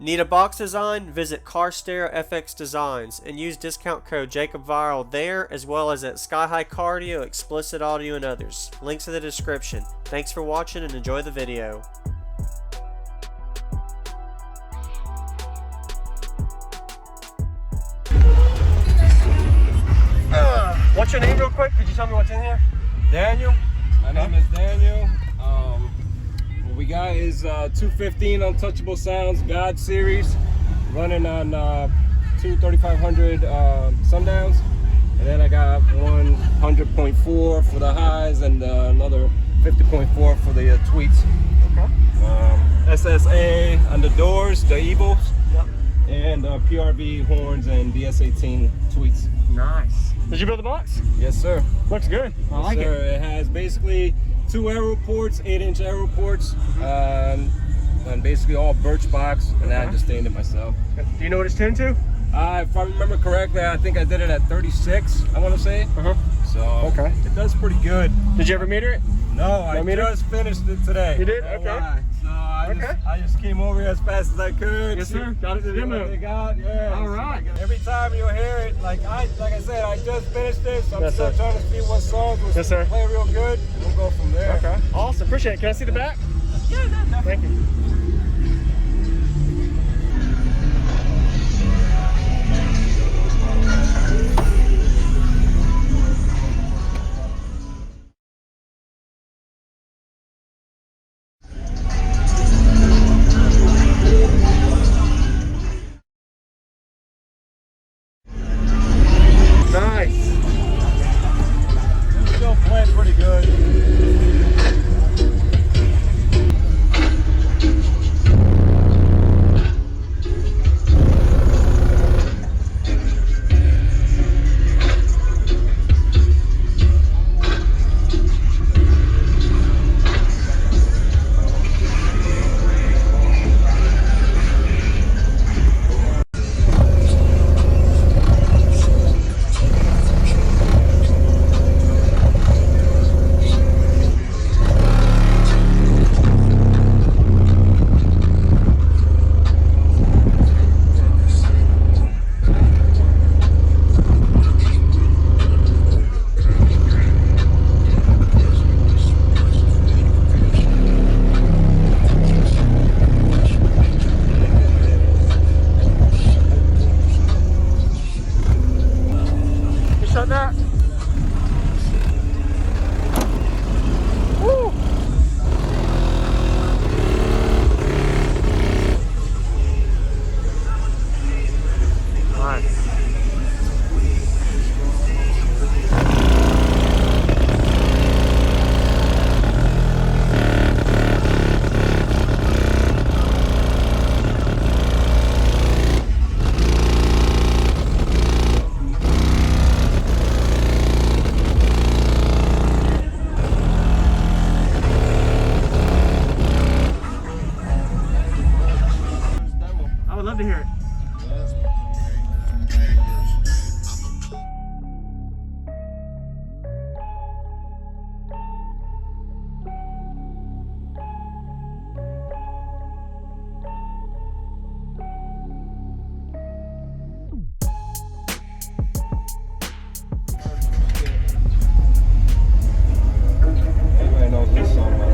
Need a box design? Visit Car Stereo FX Designs and use discount code JacobViral there, as well as at SkyHigh Cardio, Explicit Audio, and others. Links in the description. Thanks for watching and enjoy the video. What's your name real quick? Could you tell me what's in here? Daniel. My name is Daniel. What we got is 215 Untouchable Sounds God series, running on 23500 sundowns, and then I got 100.4 for the highs and another 50.4 for the tweets. Okay. SSA on the doors, the Evils, yep. And PRB horns and DS18 tweets. Nice. Did you build the box? Yes, sir. Looks good. I like it. It has basically 2 aeroports, 8-inch aeroports, and basically all Birch Box, and I just stained it myself. Do you know what it's tuned to? If I remember correctly, I think I did it at 36, I want to say. So it does pretty good. Did you ever meter it? No, I just finished it today. You did? Okay. So I just came over here as fast as I could. Yes, sir. Got it to demo. They got, yeah. All right. Every time you'll hear it, like I said, I just finished this. So I'm still trying to see what songs will play real good, and we'll go from there. Okay. Awesome. Appreciate it. Can I see the back? Yeah, definitely. Thank you. Nice. It's still playing pretty good. That. Woo. Nice. I would love to hear it. Everybody knows this song, man.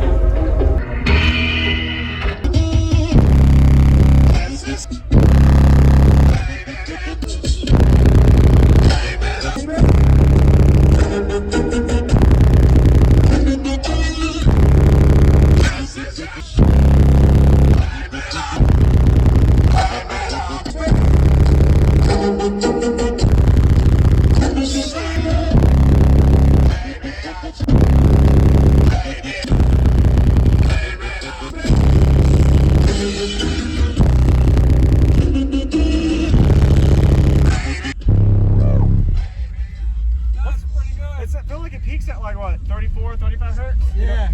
I feel like it peaks at like what, 34, 35 hertz? Yeah,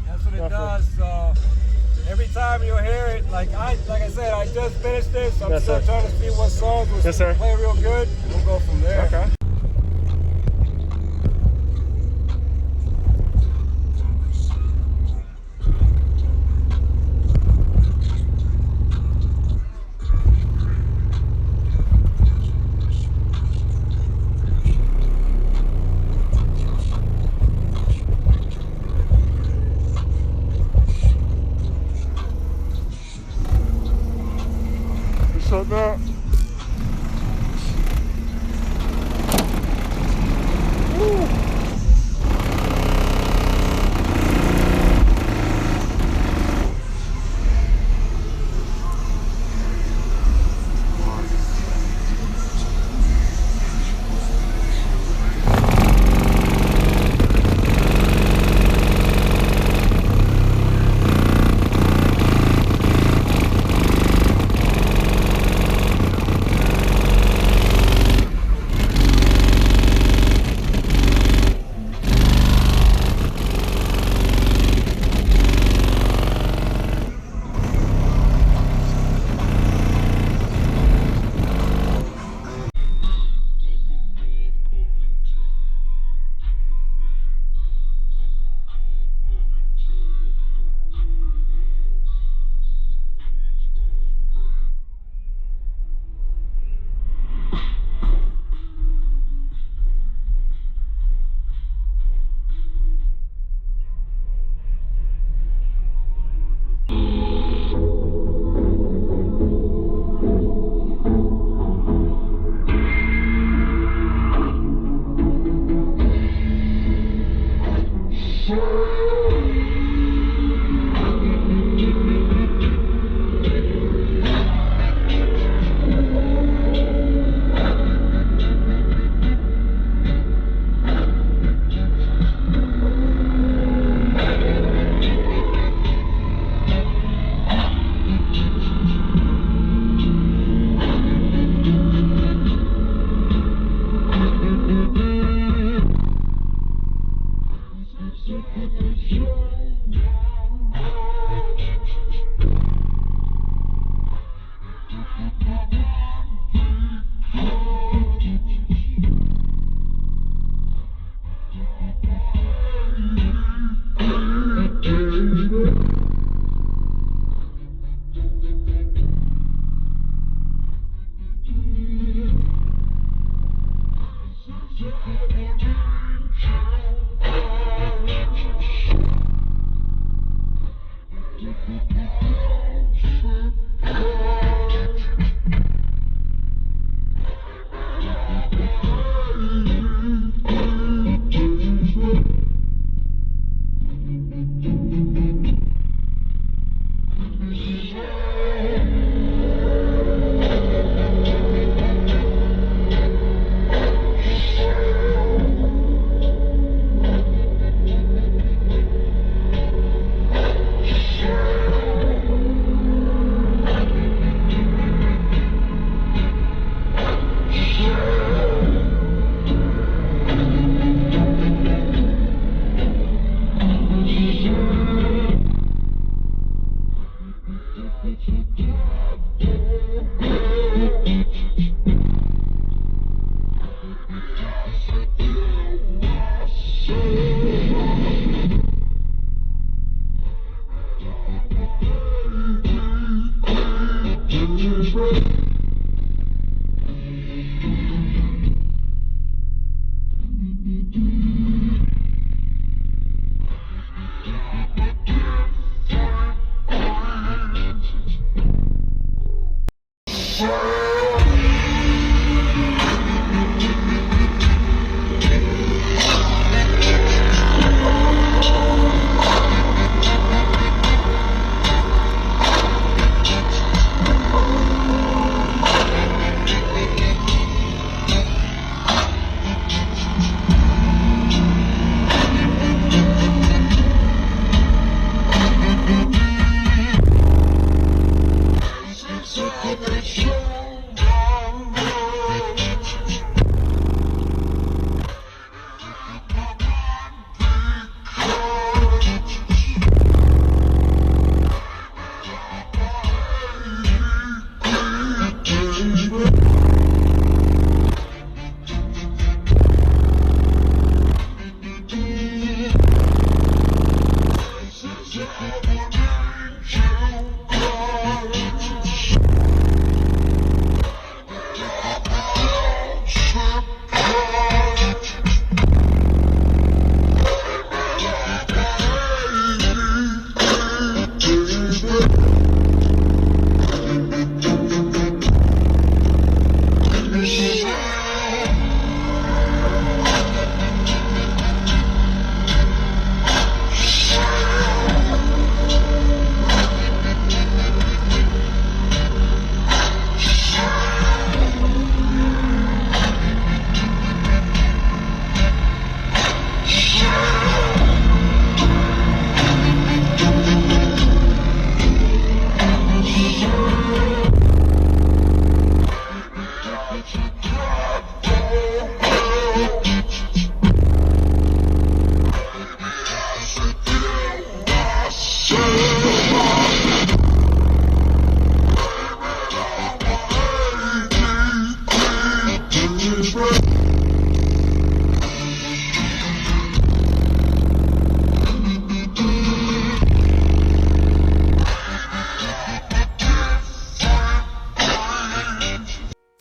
that's what it does. So every time you'll hear it, like I said, I just finished this. So I'm still trying to see what songs will play real good, and we'll go from there. Okay.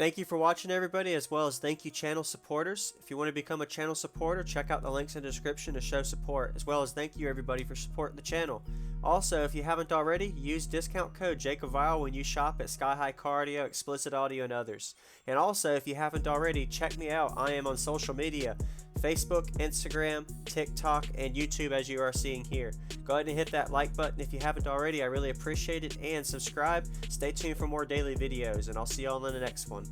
Thank you for watching, everybody, as well as thank you channel supporters. If you want to become a channel supporter, check out the links in the description to show support, as well as thank you everybody for supporting the channel. Also, if you haven't already, use discount code JacobViral when you shop at SkyHigh Cardio, Explicit Audio, and others. And also, if you haven't already, check me out. I am on social media, Facebook, Instagram, TikTok, and YouTube as you are seeing here. Go ahead and hit that like button if you haven't already. I really appreciate it, and subscribe. Stay tuned for more daily videos, and I'll see y'all in the next one.